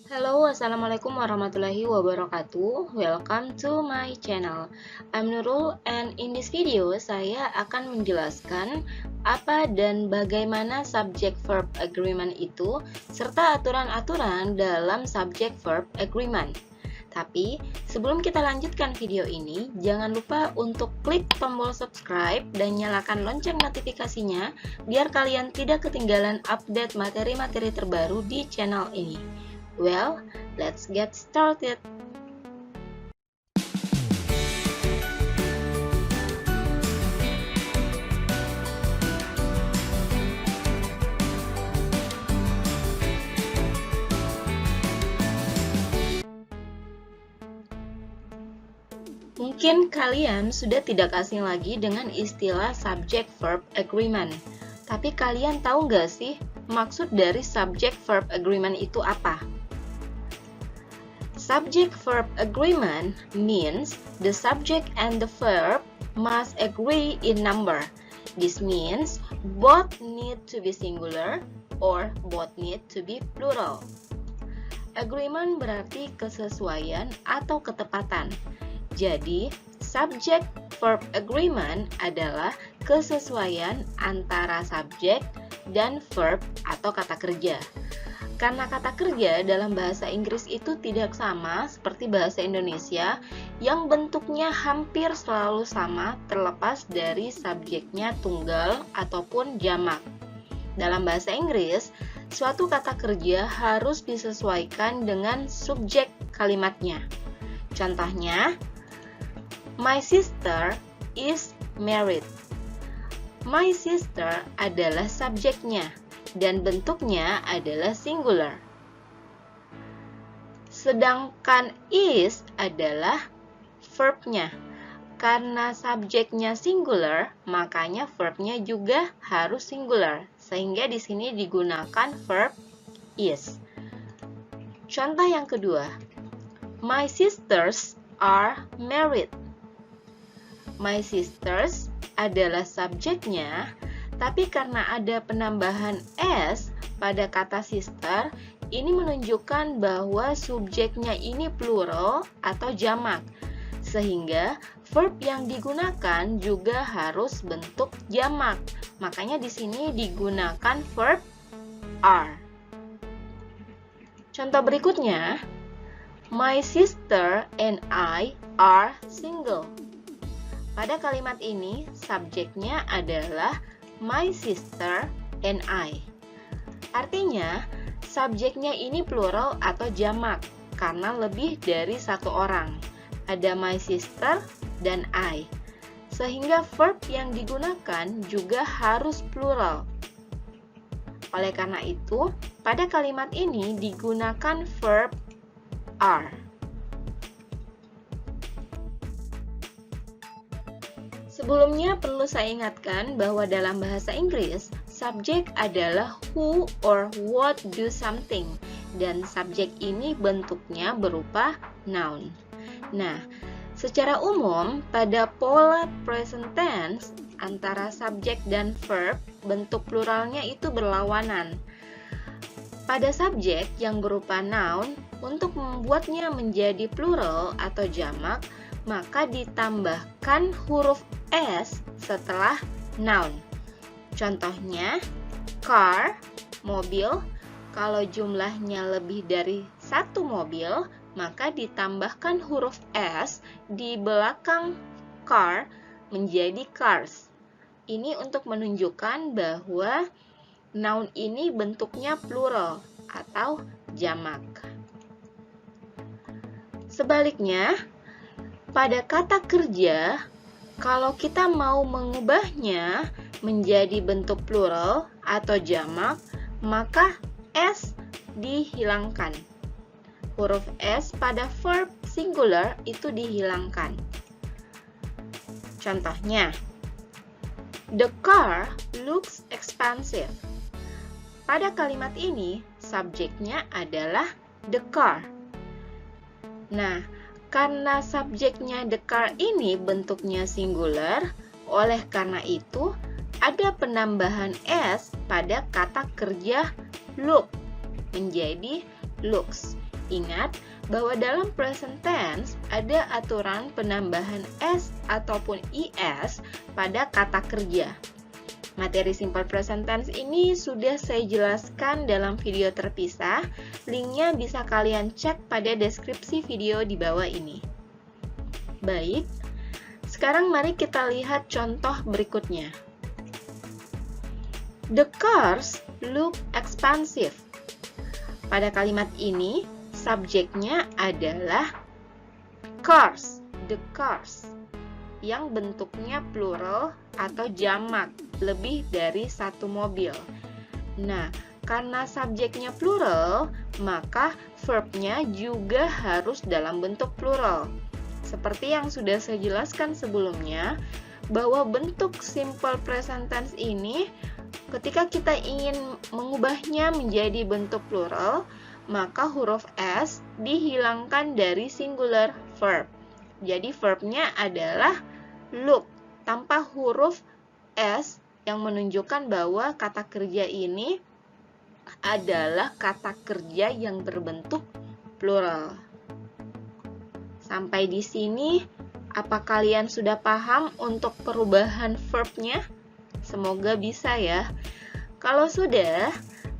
Halo, Assalamualaikum warahmatullahi wabarakatuh. Welcome to my channel. I'm Nurul, and in this video saya akan menjelaskan apa dan bagaimana subject-verb agreement itu serta aturan-aturan dalam subject-verb agreement. Tapi sebelum kita lanjutkan video ini, jangan lupa untuk klik tombol subscribe dan nyalakan lonceng notifikasinya biar kalian tidak ketinggalan update materi-materi terbaru di channel ini. Well, let's get started. Mungkin kalian sudah tidak asing lagi dengan istilah subject-verb agreement. Tapi kalian tahu nggak sih maksud dari subject-verb agreement itu apa? Subject-verb agreement means the subject and the verb must agree in number. This means both need to be singular or both need to be plural. Agreement berarti kesesuaian atau ketepatan. Jadi, subject-verb agreement adalah kesesuaian antara subjek dan verb atau kata kerja. Karena kata kerja dalam bahasa Inggris itu tidak sama seperti bahasa Indonesia yang bentuknya hampir selalu sama terlepas dari subjeknya tunggal ataupun jamak. Dalam bahasa Inggris, suatu kata kerja harus disesuaikan dengan subjek kalimatnya. Contohnya, my sister is married. My sister adalah subjeknya dan bentuknya adalah singular. Sedangkan is adalah verbnya. Karena subjeknya singular, makanya verbnya juga harus singular. Sehingga di sini digunakan verb is. Contoh yang kedua, my sisters are married. My sisters adalah subjeknya, tapi karena ada penambahan s pada kata sister, ini menunjukkan bahwa subjeknya ini plural atau jamak. Sehingga verb yang digunakan juga harus bentuk jamak. Makanya di sini digunakan verb are. Contoh berikutnya, my sister and I are single. Pada kalimat ini, subjeknya adalah my sister and I. Artinya, subjeknya ini plural atau jamak karena lebih dari satu orang. Ada my sister dan I. Sehingga verb yang digunakan juga harus plural. Oleh karena itu, pada kalimat ini digunakan verb are. Sebelumnya perlu saya ingatkan bahwa dalam bahasa Inggris, subjek adalah who or what do something, dan subjek ini bentuknya berupa noun. Nah, secara umum pada pola present tense antara subjek dan verb, bentuk pluralnya itu berlawanan. Pada subjek yang berupa noun, untuk membuatnya menjadi plural atau jamak, maka ditambahkan huruf S setelah noun. Contohnya, car, mobil. Kalau jumlahnya lebih dari satu mobil, maka ditambahkan huruf S di belakang car menjadi cars. Ini untuk menunjukkan bahwa noun ini bentuknya plural atau jamak. Sebaliknya, pada kata kerja, kalau kita mau mengubahnya menjadi bentuk plural atau jamak, maka S dihilangkan. Huruf S pada verb singular itu dihilangkan. Contohnya, the car looks expensive. Pada kalimat ini, subjeknya adalah the car. Nah, karena subjeknya the car ini bentuknya singular, oleh karena itu ada penambahan S pada kata kerja look. menjadi looks. Ingat bahwa dalam present tense ada aturan penambahan s ataupun is pada kata kerja. Materi simple present tense ini sudah saya jelaskan dalam video terpisah. Linknya bisa kalian cek pada deskripsi video di bawah ini. Baik, sekarang mari kita lihat contoh berikutnya. The cars look expensive. Pada kalimat ini, subjeknya adalah cars, the cars, yang bentuknya plural atau jamak, lebih dari satu mobil. Nah, karena subjeknya plural, maka verbnya juga harus dalam bentuk plural. Seperti yang sudah saya jelaskan sebelumnya, bahwa bentuk simple present tense ini, ketika kita ingin mengubahnya menjadi bentuk plural, maka huruf S dihilangkan dari singular verb. Jadi verbnya adalah look, tanpa huruf S yang menunjukkan bahwa kata kerja ini adalah kata kerja yang berbentuk plural. Sampai di sini, apa kalian sudah paham untuk perubahan verbnya? Semoga bisa ya. Kalau sudah,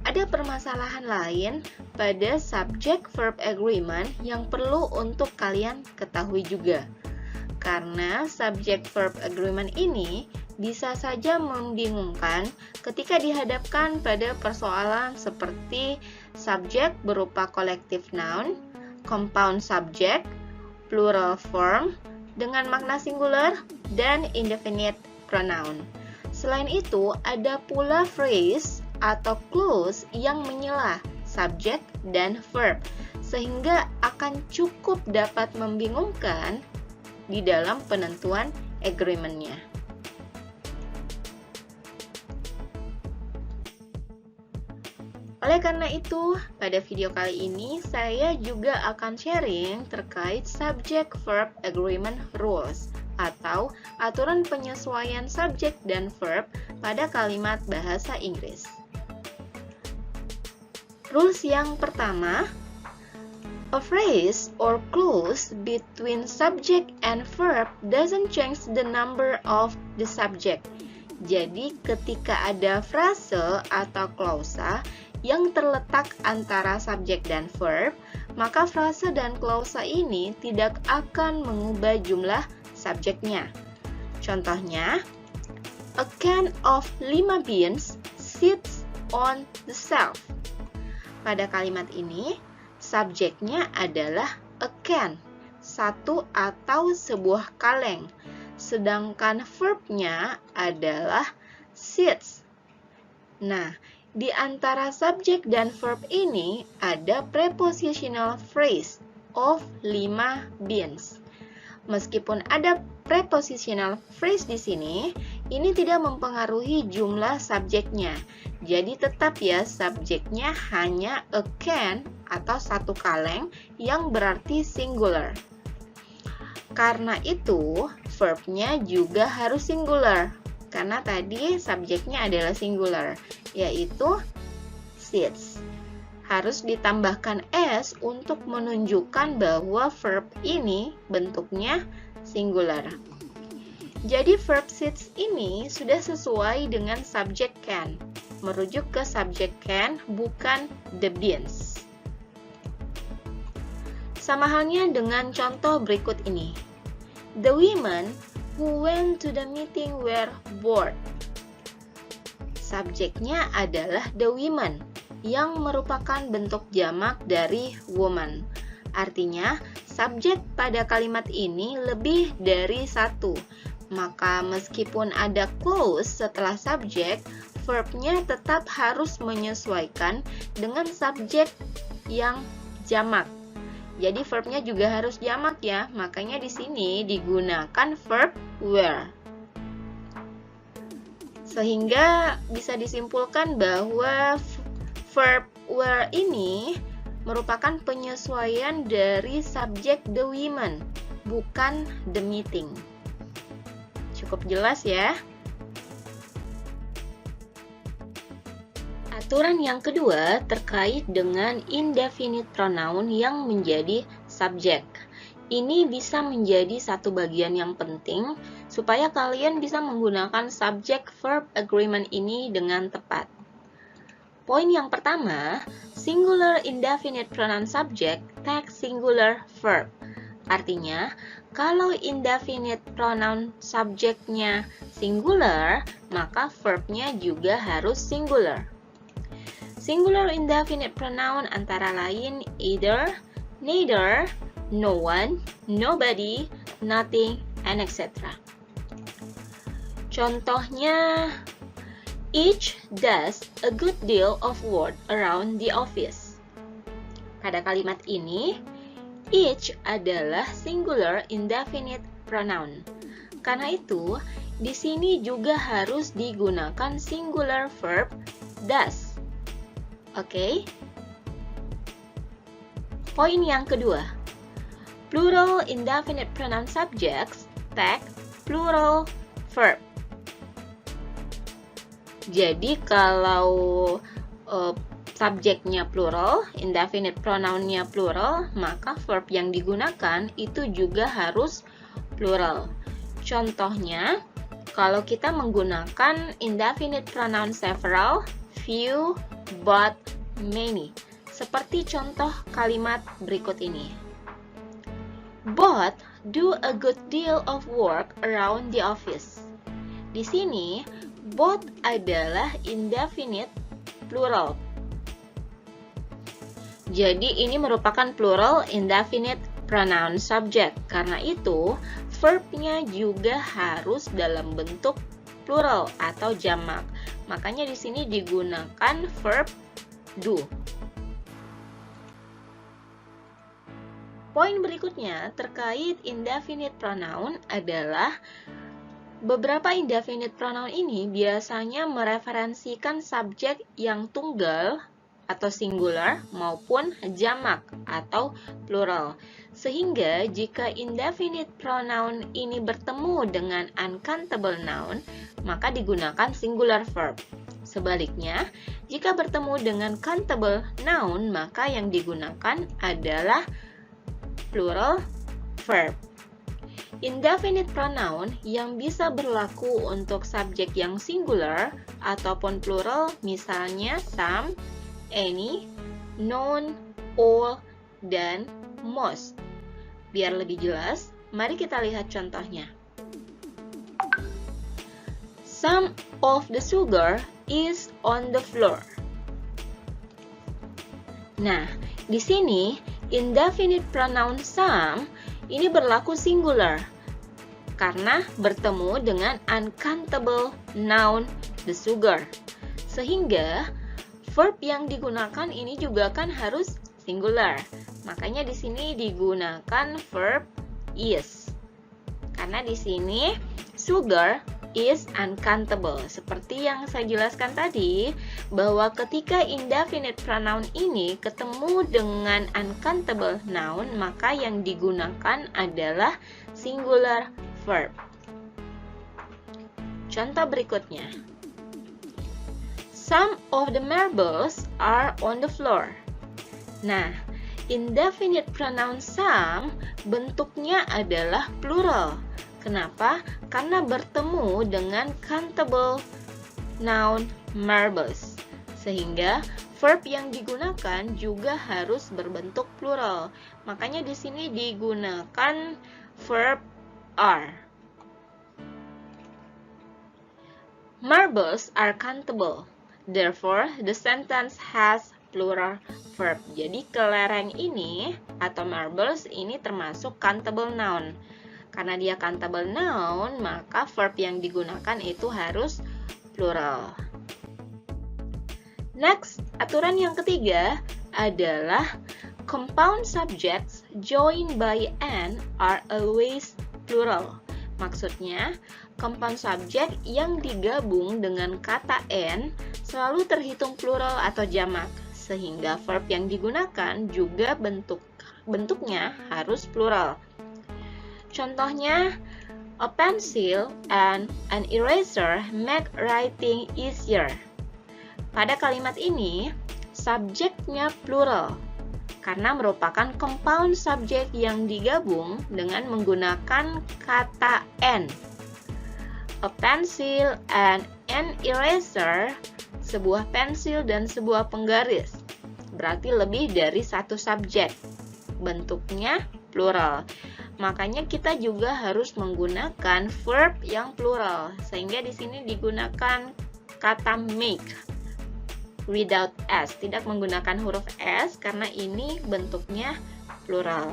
ada permasalahan lain pada subject verb agreement yang perlu untuk kalian ketahui juga. Karena subject verb agreement ini bisa saja membingungkan ketika dihadapkan pada persoalan seperti subjek berupa collective noun, compound subject, plural form dengan makna singular, dan indefinite pronoun. Selain itu, ada pula phrase atau clause yang menyela subjek dan verb, sehingga akan cukup dapat membingungkan di dalam penentuan agreement-nya. Oleh karena itu, pada video kali ini saya juga akan sharing terkait subject verb agreement rules atau aturan penyesuaian subjek dan verb pada kalimat bahasa Inggris. Rules yang pertama, a phrase or clause between subject and verb doesn't change the number of the subject. Jadi ketika ada frase atau klausa yang terletak antara subjek dan verb, maka frase dan klausa ini tidak akan mengubah jumlah subjeknya. Contohnya, a can of 5 beans sits on the shelf. Pada kalimat ini, subjeknya adalah a can, satu atau sebuah kaleng, sedangkan verbnya adalah sits. Nah, di antara subjek dan verb ini ada prepositional phrase of 5 beans. Meskipun ada prepositional phrase di sini, ini tidak mempengaruhi jumlah subjeknya. Jadi tetap ya, subjeknya hanya a can atau satu kaleng yang berarti singular. Karena itu, verbnya juga harus singular. Karena tadi subjeknya adalah singular, yaitu sits. Harus ditambahkan s untuk menunjukkan bahwa verb ini bentuknya singular. Jadi verb sits ini sudah sesuai dengan subjek can, merujuk ke subjek can, bukan the beans. Sama halnya dengan contoh berikut ini. The women who went to the meeting were bored. Subjeknya adalah the women, yang merupakan bentuk jamak dari woman. Artinya, subjek pada kalimat ini lebih dari satu. Maka meskipun ada clause setelah subjek, verbnya tetap harus menyesuaikan dengan subjek yang jamak. Jadi verbnya juga harus jamak ya, makanya di sini digunakan verb were. Sehingga bisa disimpulkan bahwa verb were ini merupakan penyesuaian dari subjek the women, bukan the meeting. Cukup jelas ya? Aturan yang kedua terkait dengan indefinite pronoun yang menjadi subjek. Ini bisa menjadi satu bagian yang penting supaya kalian bisa menggunakan subject-verb agreement ini dengan tepat. Poin yang pertama, singular indefinite pronoun subject take singular verb. Artinya, kalau indefinite pronoun subjeknya singular, maka verbnya juga harus singular. Singular indefinite pronoun antara lain either, neither, no one, nobody, nothing, and etc. Contohnya, each does a good deal of work around the office. Pada kalimat ini, each adalah singular indefinite pronoun. Karena itu, di sini juga harus digunakan singular verb does. Oke? Poin yang kedua, plural indefinite pronoun subjects take plural verb. Jadi kalau subjeknya plural, indefinite pronounnya plural, maka verb yang digunakan itu juga harus plural. Contohnya, kalau kita menggunakan indefinite pronoun several, few, but, many. Seperti contoh kalimat berikut ini. Both do a good deal of work around the office. Di sini, both adalah indefinite plural. Jadi ini merupakan plural indefinite pronoun subject. Karena itu, verbnya juga harus dalam bentuk plural atau jamak. Makanya di sini digunakan verb do. Poin berikutnya terkait indefinite pronoun adalah beberapa indefinite pronoun ini biasanya mereferensikan subjek yang tunggal atau singular maupun jamak atau plural. Sehingga jika indefinite pronoun ini bertemu dengan uncountable noun, maka digunakan singular verb. Sebaliknya, jika bertemu dengan countable noun, maka yang digunakan adalah plural verb. Indefinite pronoun yang bisa berlaku untuk subjek yang singular ataupun plural, misalnya some, any, none, all, dan most. Biar lebih jelas, mari kita lihat contohnya. Some of the sugar is on the floor. Nah, di sini indefinite pronoun some ini berlaku singular karena bertemu dengan uncountable noun the sugar. Sehingga verb yang digunakan ini juga kan harus singular. Makanya di sini digunakan verb is. Karena di sini sugar is uncountable. Seperti yang saya jelaskan tadi, bahwa ketika indefinite pronoun ini ketemu dengan uncountable noun, maka yang digunakan adalah singular verb. Contoh berikutnya. Some of the marbles are on the floor. Nah, indefinite pronoun some bentuknya adalah plural. Kenapa? Karena bertemu dengan countable noun marbles. Sehingga verb yang digunakan juga harus berbentuk plural. Makanya di sini digunakan verb are. Marbles are countable. Therefore, the sentence has plural verb. Jadi kelereng ini atau marbles ini termasuk countable noun. Karena dia countable noun, maka verb yang digunakan itu harus plural. Next, aturan yang ketiga adalah compound subjects joined by an are always plural. Maksudnya, compound subject yang digabung dengan kata an selalu terhitung plural atau jamak, sehingga verb yang digunakan juga bentuknya harus plural. Contohnya, a pencil and an eraser make writing easier. Pada kalimat ini, subjeknya plural karena merupakan compound subjek yang digabung dengan menggunakan kata and. A pencil and an eraser, sebuah pensil dan sebuah penggaris. Berarti lebih dari satu subjek. Bentuknya plural. Makanya kita juga harus menggunakan verb yang plural. Sehingga di sini digunakan kata make without s, tidak menggunakan huruf s karena ini bentuknya plural.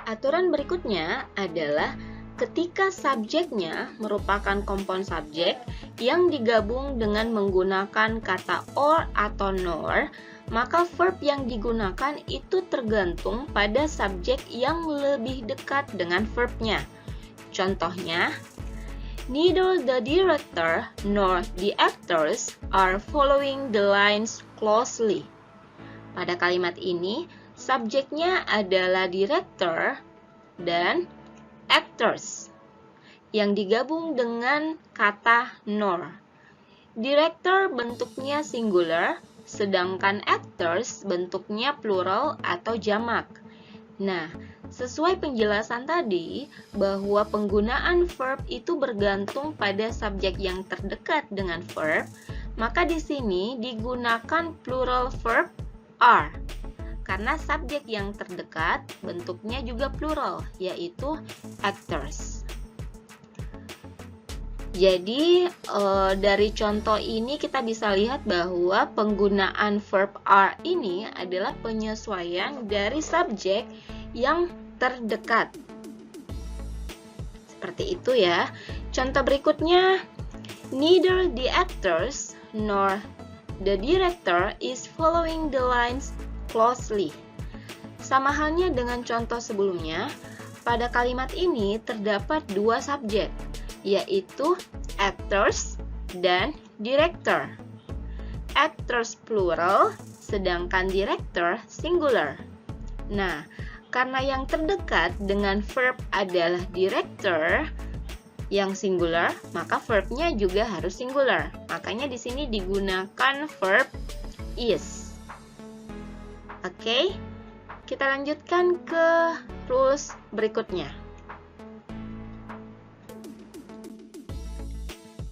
Aturan berikutnya adalah ketika subjeknya merupakan compound subjek yang digabung dengan menggunakan kata or atau nor, maka verb yang digunakan itu tergantung pada subjek yang lebih dekat dengan verbnya. Contohnya, neither the director nor the actors are following the lines closely. Pada kalimat ini, subjeknya adalah director dan actors yang digabung dengan kata nor. Director bentuknya singular, sedangkan actors bentuknya plural atau jamak. Nah, sesuai penjelasan tadi bahwa penggunaan verb itu bergantung pada subjek yang terdekat dengan verb, maka di sini digunakan plural verb are. Karena subjek yang terdekat bentuknya juga plural, yaitu actors. Jadi dari contoh ini kita bisa lihat bahwa penggunaan verb are ini adalah penyesuaian dari subjek yang terdekat. Seperti itu ya. Contoh berikutnya, neither the actors nor the director is following the lines closely. Sama halnya dengan contoh sebelumnya, pada kalimat ini terdapat dua subjek, yaitu actors dan director. Actors plural, sedangkan director singular. Nah, karena yang terdekat dengan verb adalah director yang singular, maka verbnya juga harus singular. Makanya di sini digunakan verb is. Oke, kita lanjutkan ke rules berikutnya.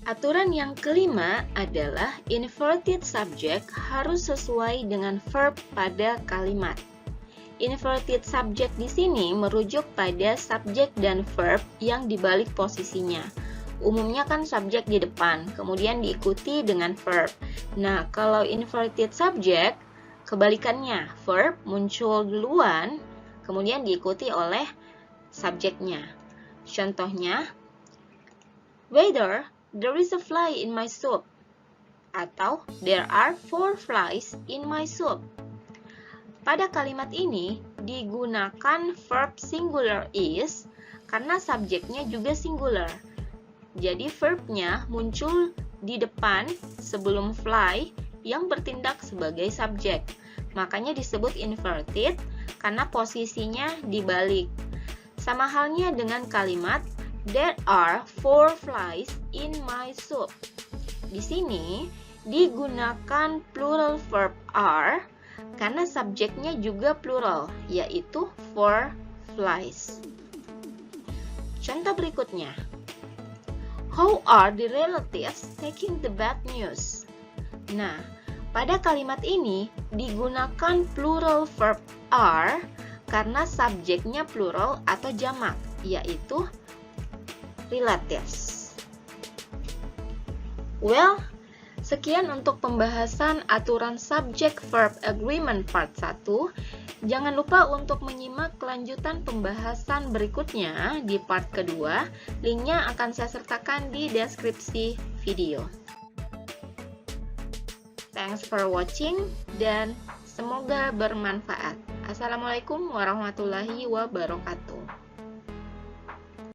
Aturan yang kelima adalah inverted subject harus sesuai dengan verb pada kalimat. Inverted subject di sini merujuk pada subjek dan verb yang dibalik posisinya. Umumnya kan subjek di depan, kemudian diikuti dengan verb. Nah, kalau inverted subject, kebalikannya, verb muncul duluan, kemudian diikuti oleh subjeknya. Contohnya, whether there is a fly in my soup, atau there are 4 flies in my soup. Pada kalimat ini digunakan verb singular is karena subjeknya juga singular. Jadi verbnya muncul di depan sebelum fly yang bertindak sebagai subjek. Makanya disebut inverted karena posisinya dibalik. Sama halnya dengan kalimat there are 4 flies in my soup. Di sini digunakan plural verb are karena subjeknya juga plural, yaitu 4 flies. Contoh berikutnya. How are the relatives taking the bad news? Nah, pada kalimat ini digunakan plural verb are karena subjeknya plural atau jamak, yaitu relatives. Well, sekian untuk pembahasan aturan subject-verb agreement part 1. Jangan lupa untuk menyimak kelanjutan pembahasan berikutnya di part kedua. Linknya akan saya sertakan di deskripsi video. Thanks for watching dan semoga bermanfaat. Assalamualaikum warahmatullahi wabarakatuh.